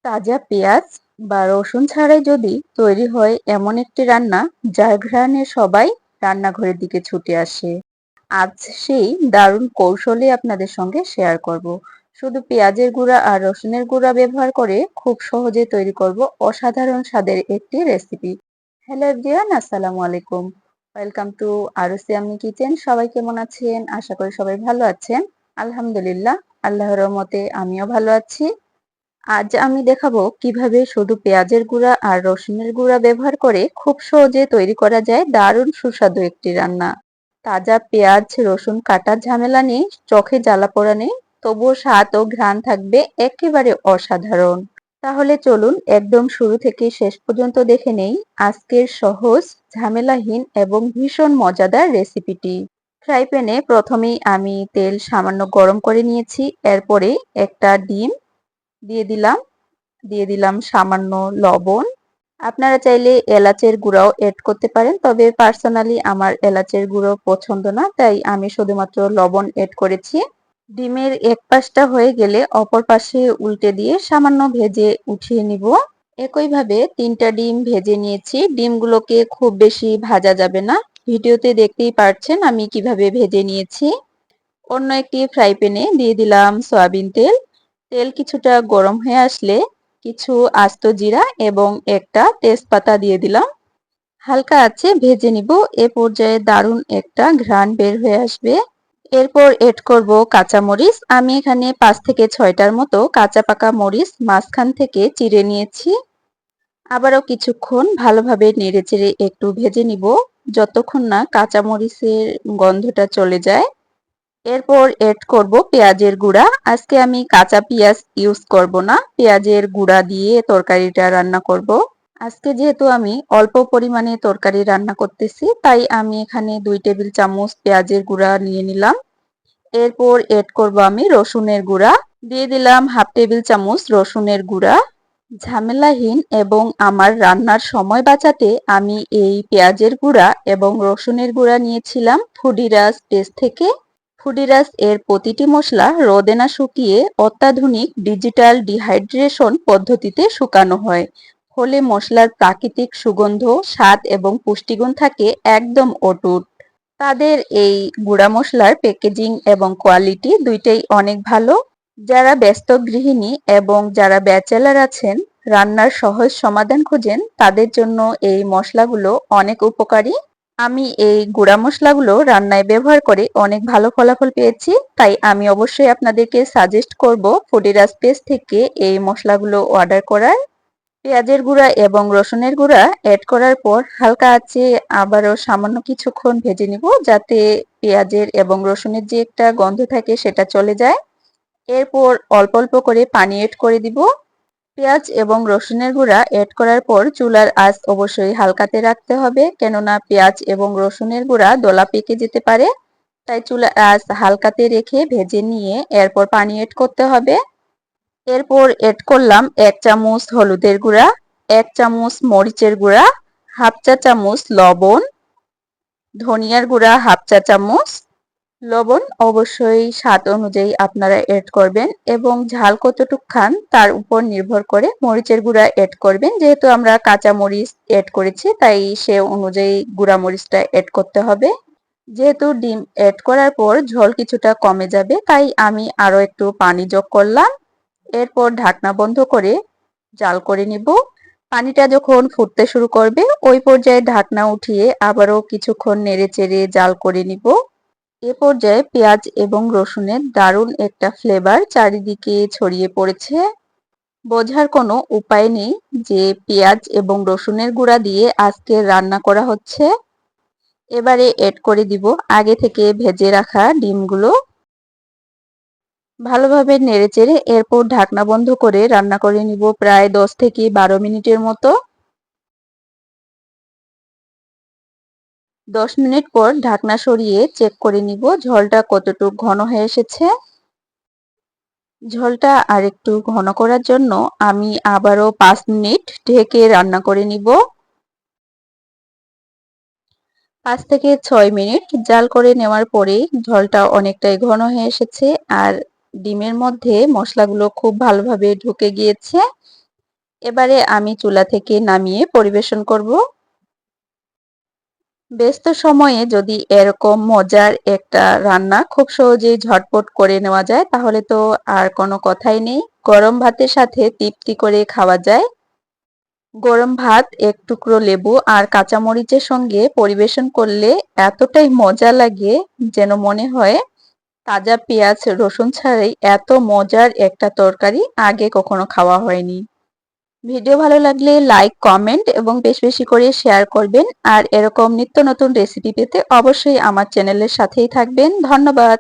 তাজা পেঁয়াজ বা রসুন ছাড়াই যদি তৈরি হয় এমন একটি রান্না যার ঘ্রাণে সবাই রান্নাঘরের দিকে ছুটে আসে, আজ সেই দারুণ কৌশলই আপনাদের সঙ্গে শেয়ার করব। শুধু পেঁয়াজের গুঁড়া আর রসুনের গুঁড়া ব্যবহার করে খুব সহজে তৈরি করব অসাধারণ স্বাদের একটি রেসিপি। হ্যালো এভরিওয়ান, আসসালামু আলাইকুম। ওয়েলকাম টু আরুসি আমি কিচেন। সবাই কেমন আছেন? আশা করি সবাই ভালো আছেন। আলহামদুলিল্লাহ, আল্লাহর রহমতে আমিও ভালো আছি। আজ আমি দেখাবো কিভাবে শুধু পেঁয়াজের গুঁড়া আর রসুনের গুঁড়া ব্যবহার করে খুব সহজে তৈরি করা যায় দারুণ সুস্বাদু একটি রান্না। তাজা পেঁয়াজ রসুন কাটার ঝামেলা নেই, চোখে জ্বালা পোড়া নেই, তবুও স্বাদ ও ঘ্রাণ থাকবে একেবারে অসাধারণ। তাহলে চলুন একদম শুরু থেকে শেষ পর্যন্ত দেখে নেই আজকের সহজ, ঝামেলাহীন এবং ভীষণ মজাদার রেসিপিটি। ফ্রাই প্যানে প্রথমেই আমি তেল সামান্য গরম করে নিয়েছি। এরপরে একটা ডিম দিয়ে দিলাম সামান্য লবণ। আপনারা চাইলে এলাচের গুঁড়াও এড করতে পারেন, তবে পার্সোনালি আমার এলাচের গুঁড়ো পছন্দ না, তাই আমি শুধুমাত্র লবণ এড করেছি। ডিমের এক পাশটা হয়ে গেলে অপর পাশে উল্টে দিয়ে সামান্য ভেজে উঠিয়ে নিব। একইভাবে 3টা ডিম ভেজে নিয়েছি। ডিমগুলোকে খুব বেশি ভাজা যাবে না, ভিডিওতে দেখতেই পারছেন আমি কিভাবে ভেজে নিয়েছি। অন্য একটি ফ্রাই প্যানে দিয়ে দিলাম সয়াবিন তেল। তেল কিছুটা গরম হয়ে আসলে কিছু আস্ত জিরা এবং একটা তেজপাতা দিয়ে দিলাম। হালকা আছে ভেজে নিব। এ পর্যায়ে দারুণ একটা ঘ্রাণ বের হয়ে আসবে। এরপর এড করব কাঁচামরিচ। আমি এখানে 5 থেকে 6টার মতো কাঁচা পাকা মরিচ মাঝখান থেকে চিড়ে নিয়েছি। আবারও কিছুক্ষণ ভালোভাবে নেড়েচেড়ে একটু ভেজে নিব, যতক্ষণ না কাঁচামরিচের গন্ধটা চলে যায়। এরপর এড করব পেঁয়াজের গুঁড়া। আজকে আমি কাঁচা পেঁয়াজ ইউজ করব না, পেঁয়াজের গুঁড়া দিয়ে তরকারিটা রান্না করব। আজকে যেহেতু আমি অল্প পরিমাণে তরকারি রান্না করতেছি, তাই আমি এখানে 2 টেবিল চামচ পেঁয়াজের গুঁড়া নিয়ে নিলাম। এরপর এড করব আমি রসুনের গুঁড়া। দিয়ে দিলাম 1/2 টেবিল চামচ রসুনের গুঁড়া। ঝামেলাহীন এবং আমার রান্নার সময় বাঁচাতে আমি এই পেঁয়াজের গুঁড়া এবং রসুনের গুঁড়া নিয়েছিলাম ফুডিরাজ পেস্ট থেকে। ফুডিরাজ এর প্রতিটি মশলা রোদে না শুকিয়ে অত্যাধুনিক ডিজিটাল ডিহাইড্রেশন পদ্ধতিতে শুকানো হয়, ফলে মশলার প্রাকৃতিক সুগন্ধ, স্বাদ এবং পুষ্টিগুণ থাকে একদম অটুট। তাদের এই গুঁড়া মশলার প্যাকেজিং এবং কোয়ালিটি দুইটাই অনেক ভালো। যারা ব্যস্ত গৃহিণী এবং যারা ব্যাচেলার আছেন, রান্নার সহজ সমাধান খোঁজেন, তাদের জন্য এই মশলাগুলো অনেক উপকারী। আমি এই গুঁড়া মশলাগুলো রান্নায় ব্যবহার করে অনেক ভালো ফলাফল পেয়েছি, তাই আমি অবশ্যই আপনাদেরকে সাজেস্ট করব ফুডিরাজ পেস্ট থেকে এই মশলাগুলো অর্ডার করার। পেঁয়াজের গুঁড়া এবং রসুনের গুঁড়া এড করার পর হালকা আঁচে আবারও সামান্য কিছুক্ষণ ভেজে নিব, যাতে পেঁয়াজের এবং রসুনের যে একটা গন্ধ থাকে সেটা চলে যায়। এরপর অল্প অল্প করে পানি এড করে দিব। পেঁয়াজ এবং রসুনের গুঁড়া এড করার পর চুলার আঁচ অবশ্যই হালকাতে রাখতে হবে, কেননা পেঁয়াজ এবং রসুনের গুঁড়া দলা পেকে যেতে পারে। তাই চুলার আঁচ হালকাতে রেখে ভেজে নিয়ে এরপর পানি এড করতে হবে। এরপর এড করলাম 1 চামচ হলুদের গুঁড়া, 1 চামচ মরিচের গুঁড়া, হাফ চা চামচ লবণ, ধনিয়ার গুঁড়া হাফ চা চামচ। লবণ অবশ্যই স্বাদ অনুযায়ী আপনারা এড করবেন এবং ঝাল কতটুক খান তার উপর নির্ভর করে মরিচের গুঁড়া এড করবেন। যেহেতু আমরা কাঁচা মরিচ এড করেছি, তাই সে অনুযায়ী গুঁড়া মরিচটা এড করতে হবে। যেহেতু ডিম এড করার পর ঝোল কিছুটা কমে যাবে, তাই আমি আরো একটু পানি যোগ করলাম। এরপর ঢাকনা বন্ধ করে জাল করে নিব। পানিটা যখন ফুটতে শুরু করবে, ওই পর্যায়ে ঢাকনা উঠিয়ে আবারও কিছুক্ষণ নেড়েচেড়ে জাল করে নিব। এ পর্যায়ে পেঁয়াজ এবং রসুনের দারুণ একটা ফ্লেভার চারিদিকে ছড়িয়ে পড়েছে। বোঝার কোনো উপায় নেই যে পেঁয়াজ এবং রসুনের গুঁড়া দিয়ে আজকে রান্না করা হচ্ছে। এবারে এড করে দিব আগে থেকে ভেজে রাখা ডিমগুলো। ভালোভাবে নেড়েচেড়ে এরপর ঢাকনা বন্ধ করে রান্না করে নিব প্রায় 10 থেকে 12 মিনিটের মতো। 10 মিনিট পর ঢাকনা সরিয়ে চেক করে নিব ঝোলটা কতটুকু ঘন হয়ে এসেছে। ঝোলটা আরেকটু ঘন করার জন্য আমি আবারও 5 মিনিট ঢেকে রান্না করে নিব। 5 থেকে 6 মিনিট জাল করে নেওয়ার পরেই ঝোলটা অনেকটাই ঘন হয়ে এসেছে আর ডিমের মধ্যে মশলাগুলো খুব ভালোভাবে ঢুকে গিয়েছে। এবারে আমি চুলা থেকে নামিয়ে পরিবেশন করব। ব্যস্ত সময়ে যদি এরকম মজার একটা রান্না খুব সহজেই ঝটপট করে নেওয়া যায় তাহলে তো আর কোনো কথাই নেই। গরম ভাতের সাথে তৃপ্তি করে খাওয়া যায়। গরম ভাত, এক টুকরো লেবু আর কাঁচামরিচের সঙ্গে পরিবেশন করলে এতটাই মজা লাগে যেন মনে হয় তাজা পেঁয়াজ রসুন ছাড়াই এত মজার একটা তরকারি আগে কখনো খাওয়া হয়নি। ভিডিও ভালো লাগলে লাইক, কমেন্ট এবং বেশি বেশি করে শেয়ার করবেন। আর এরকম নিত্য নতুন রেসিপি পেতে অবশ্যই আমার চ্যানেলের সাথেই থাকবেন। ধন্যবাদ।